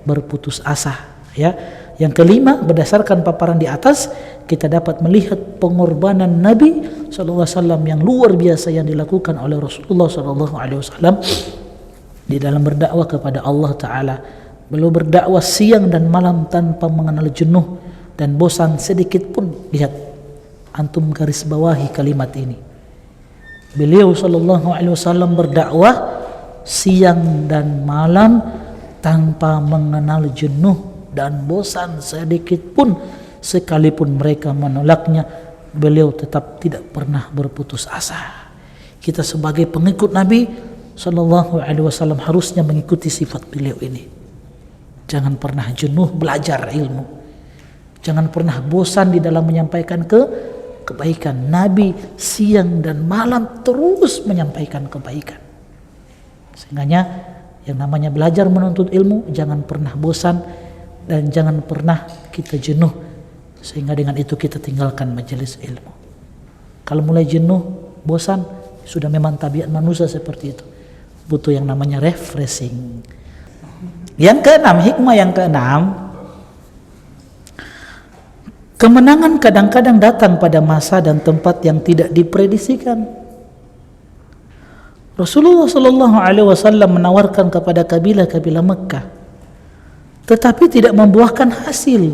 berputus asa. Ya, yang kelima, berdasarkan paparan di atas, kita dapat melihat pengorbanan Nabi SAW yang luar biasa yang dilakukan oleh Rasulullah SAW di dalam berdakwah kepada Allah Ta'ala. Beliau berdakwah siang dan malam tanpa mengenal jenuh dan bosan sedikit pun. Lihat, antum garis bawahi kalimat ini. Beliau SAW berdakwah siang dan malam tanpa mengenal jenuh dan bosan sedikit pun. Sekalipun mereka menolaknya, beliau tetap tidak pernah berputus asa. Kita sebagai pengikut Nabi SAW harusnya mengikuti sifat beliau ini. Jangan pernah jenuh belajar ilmu. Jangan pernah bosan di dalam menyampaikan kebaikan. Nabi siang dan malam terus menyampaikan kebaikan. Sehingga yang namanya belajar menuntut ilmu jangan pernah bosan dan jangan pernah kita jenuh, sehingga dengan itu kita tinggalkan majelis ilmu. Kalau mulai jenuh, bosan, sudah memang tabiat manusia seperti itu. Butuh yang namanya refreshing. Yang keenam, hikmah yang keenam, kemenangan kadang-kadang datang pada masa dan tempat yang tidak diprediksikan. Rasulullah SAW menawarkan kepada kabilah-kabilah Mekah, tetapi tidak membuahkan hasil.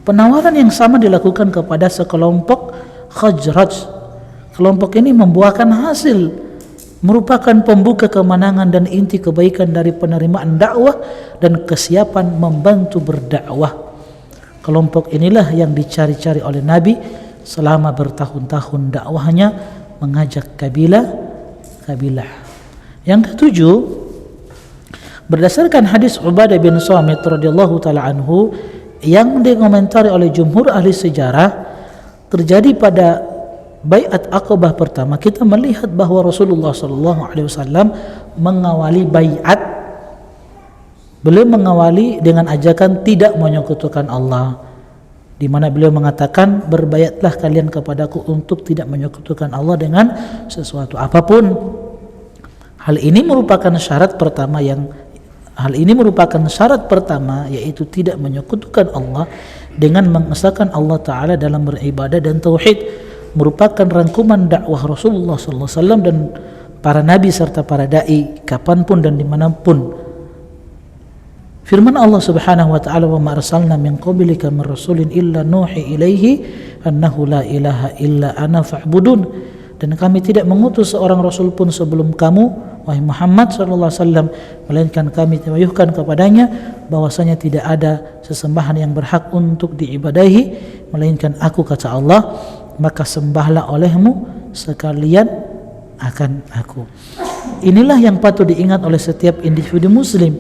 Penawaran yang sama dilakukan kepada sekelompok Khazraj. Kelompok ini membuahkan hasil, merupakan pembuka kemenangan dan inti kebaikan dari penerimaan dakwah dan kesiapan membantu berdakwah. Kelompok inilah yang dicari-cari oleh Nabi selama bertahun-tahun dakwahnya mengajak kabilah. Yang ketujuh, berdasarkan hadis Ubadah bin Samit radhiyallahu taala anhu yang dikomentari oleh jumhur ahli sejarah, terjadi pada Baiat Aqabah pertama, kita melihat bahwa Rasulullah SAW mengawali baiat. Beliau mengawali dengan ajakan tidak menyekutukan Allah, di mana beliau mengatakan, berbaiatlah kalian kepadaku untuk tidak menyekutukan Allah dengan sesuatu apapun. Hal ini merupakan syarat pertama yaitu tidak menyekutukan Allah dengan mengesahkan Allah Ta'ala dalam beribadah dan tauhid. Merupakan rangkuman dakwah Rasulullah SAW dan para nabi serta para da'i kapanpun dan dimanapun. Firman Allah Subhanahu wa ta'ala, wa ma arsalna min qablika min rasulin illa nuhi ilaihi annahu la ilaha illa ana fa'budun. Dan kami tidak mengutus seorang rasul pun sebelum kamu, wahai Muhammad sallallahu alaihi wasallam, melainkan kami wahyukan kepadanya bahwasanya tidak ada sesembahan yang berhak untuk diibadahi melainkan aku, kata Allah, maka sembahlah olehmu sekalian akan aku. Inilah yang patut diingat oleh setiap individu muslim.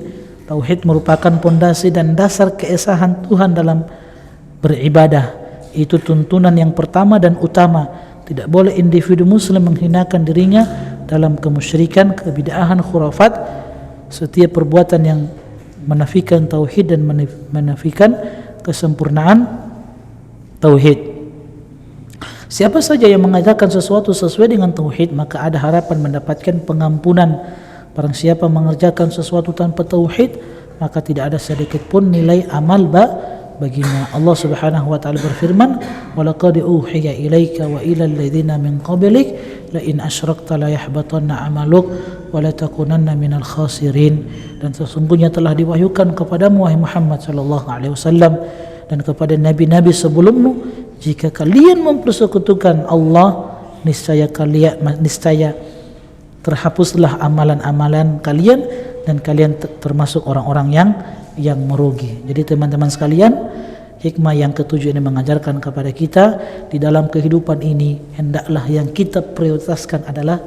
Tauhid merupakan pondasi dan dasar keesahan Tuhan dalam beribadah. Itu tuntunan yang pertama dan utama. Tidak boleh individu muslim menghinakan dirinya dalam kemusyrikan, kebid'ahan, khurafat. Setiap perbuatan yang menafikan tauhid dan menafikan kesempurnaan tauhid. Siapa saja yang mengajarkan sesuatu sesuai dengan tauhid, maka ada harapan mendapatkan pengampunan. Barang siapa mengerjakan sesuatu tanpa tauhid, maka tidak ada sedikit pun nilai amal baginya. Allah Subhanahu wa taala berfirman, "Walaqad uhiya ilaika wa ilal ladzina min qablik la in asyrakta la yahbatanna 'amaluk wa la takunanna minal khasirin." Dan sesungguhnya telah diwahyukan kepadamu wahai Muhammad sallallahu alaihi wasallam dan kepada nabi-nabi sebelummu, jika kalian mempersekutukan Allah, niscaya terhapuslah amalan-amalan kalian dan kalian termasuk orang-orang yang merugi. Jadi teman-teman sekalian, hikmah yang ketujuh ini mengajarkan kepada kita di dalam kehidupan ini hendaklah yang kita prioritaskan adalah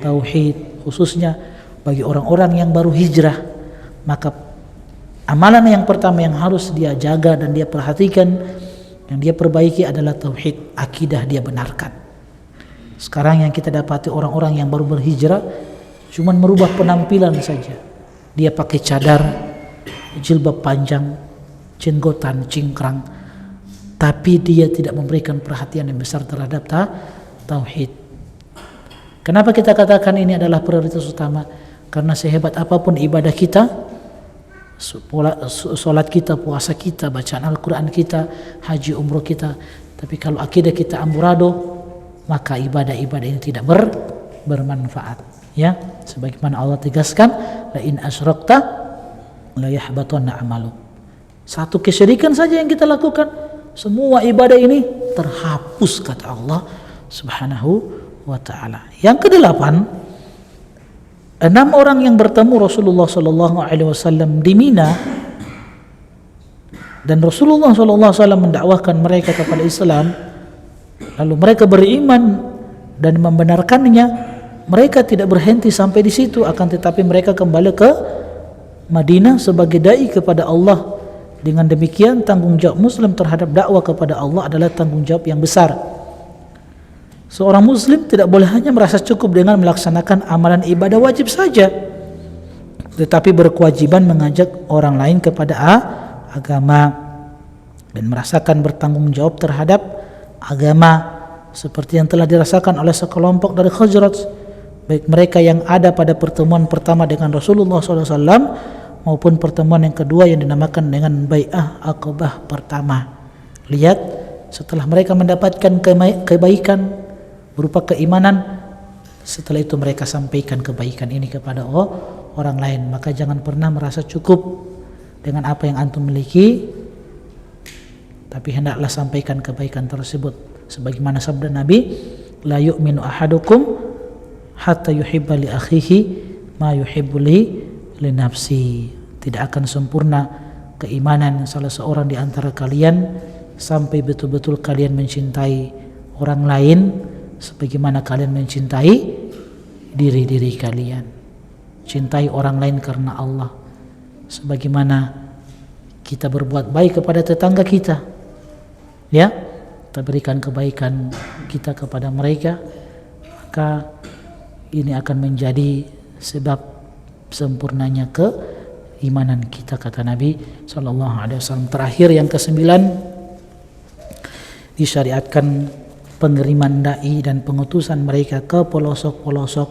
tauhid, khususnya bagi orang-orang yang baru hijrah. Maka amalan yang pertama yang harus dia jaga dan dia perhatikan, yang dia perbaiki adalah tauhid, akidah dia benarkan. Sekarang yang kita dapati orang-orang yang baru berhijrah cuman merubah penampilan saja. Dia pakai cadar, jilbab panjang, jenggotan, cingkrang, tapi dia tidak memberikan perhatian yang besar terhadap tauhid. Kenapa kita katakan ini adalah prioritas utama? Karena sehebat apapun ibadah kita, solat kita, puasa kita, bacaan Al-Quran kita, haji umroh kita, tapi kalau akidah kita amburadul, maka ibadah-ibadah ini tidak bermanfaat. Ya, sebagaimana Allah tegaskan, la in asyrakta la yahbatanna 'amaluk. Satu kesyirikan saja yang kita lakukan, semua ibadah ini terhapus, kata Allah Subhanahu wa taala. Yang kedelapan, 6 orang yang bertemu Rasulullah sallallahu alaihi wasallam di Mina dan Rasulullah sallallahu alaihi wasallam mendakwahkan mereka kepada Islam, lalu mereka beriman dan membenarkannya. Mereka tidak berhenti sampai di situ, akan tetapi mereka kembali ke Madinah sebagai dai kepada Allah. Dengan demikian tanggung jawab muslim terhadap dakwah kepada Allah adalah tanggung jawab yang besar. Seorang muslim tidak boleh hanya merasa cukup dengan melaksanakan amalan ibadah wajib saja, tetapi berkewajiban mengajak orang lain kepada agama dan merasakan bertanggung jawab terhadap agama seperti yang telah dirasakan oleh sekelompok dari Khazraj, baik mereka yang ada pada pertemuan pertama dengan Rasulullah SAW maupun pertemuan yang kedua yang dinamakan dengan Bai'ah Aqabah pertama. Lihat, setelah mereka mendapatkan kebaikan berupa keimanan, setelah itu mereka sampaikan kebaikan ini kepada orang lain. Maka jangan pernah merasa cukup dengan apa yang antum miliki, tapi hendaklah sampaikan kebaikan tersebut. Sebagaimana sabda Nabi, la yu'minu ahadukum hatta yuhibba li akhihi ma yuhibbu li nafsi. Tidak akan sempurna keimanan salah seorang di antara kalian sampai betul-betul kalian mencintai orang lain sebagaimana kalian mencintai diri-diri kalian. Cintai orang lain karena Allah, sebagaimana kita berbuat baik kepada tetangga kita, ya, kita berikan kebaikan kita kepada mereka, maka ini akan menjadi sebab sempurnanya keimanan kita, kata Nabi SAW. Terakhir, yang ke-9, disyariatkan pengiriman dai dan pengutusan mereka ke pelosok-pelosok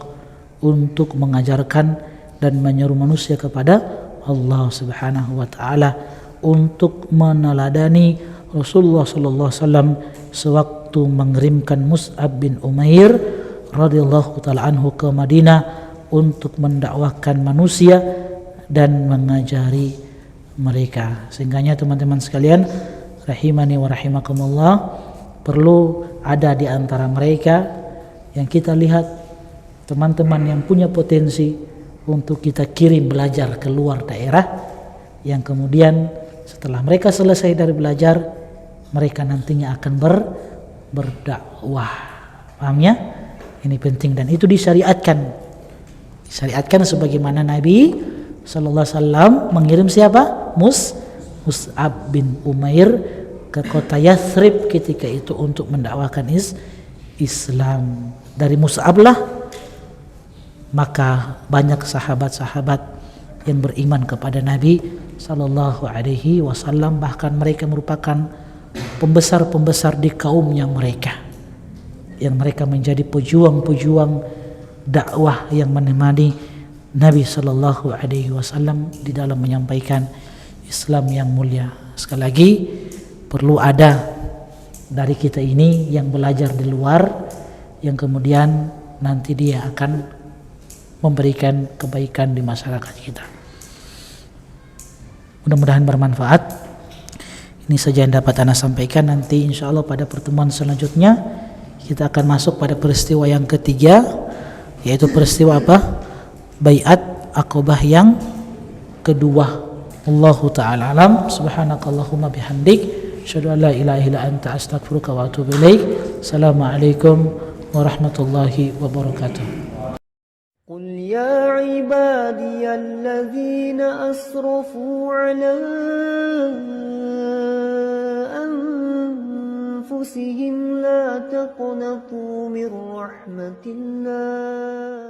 untuk mengajarkan dan menyeru manusia kepada Allah Subhanahu wa taala, untuk meneladani Rasulullah sallallahu alaihi wasallam sewaktu mengirimkan Mus'ab bin Umair radhiyallahu taala anhu ke Madinah untuk mendakwahkan manusia dan mengajari mereka. Sehingganya teman-teman sekalian rahimani wa rahimakumullah, perlu ada di antara mereka yang kita lihat teman-teman yang punya potensi untuk kita kirim belajar ke luar daerah, yang kemudian setelah mereka selesai dari belajar, mereka nantinya akan berdakwah. Paham ya? Ini penting dan itu disyariatkan. Disyariatkan sebagaimana Nabi sallallahu alaihi wasallam mengirim siapa? Mus'ab bin Umair ke kota Yathrib ketika itu untuk mendakwakan Islam. Dari Mus'ab lah maka banyak sahabat-sahabat yang beriman kepada Nabi sallallahu alaihi wasallam, bahkan mereka merupakan pembesar-pembesar di kaumnya mereka, yang mereka menjadi pejuang-pejuang dakwah yang menemani Nabi sallallahu alaihi wasallam di dalam menyampaikan Islam yang mulia. Sekali lagi, perlu ada dari kita ini yang belajar di luar, yang kemudian nanti dia akan memberikan kebaikan di masyarakat kita. Mudah-mudahan bermanfaat. Ini saja yang dapat Ana sampaikan. Nanti insya Allah pada pertemuan selanjutnya kita akan masuk pada peristiwa yang ketiga, yaitu peristiwa apa? Bai'at Aqabah yang kedua. Allahu ta'ala alam. Subhanakallahumma bihamdik, asyhadu an la ilaha illa anta, astaghfiruka wa atubu ilaik. Assalamualaikum warahmatullahi wabarakatuh. قل يا عبادي الذين أسرفوا على أنفسهم لا تقنطوا من رحمة الله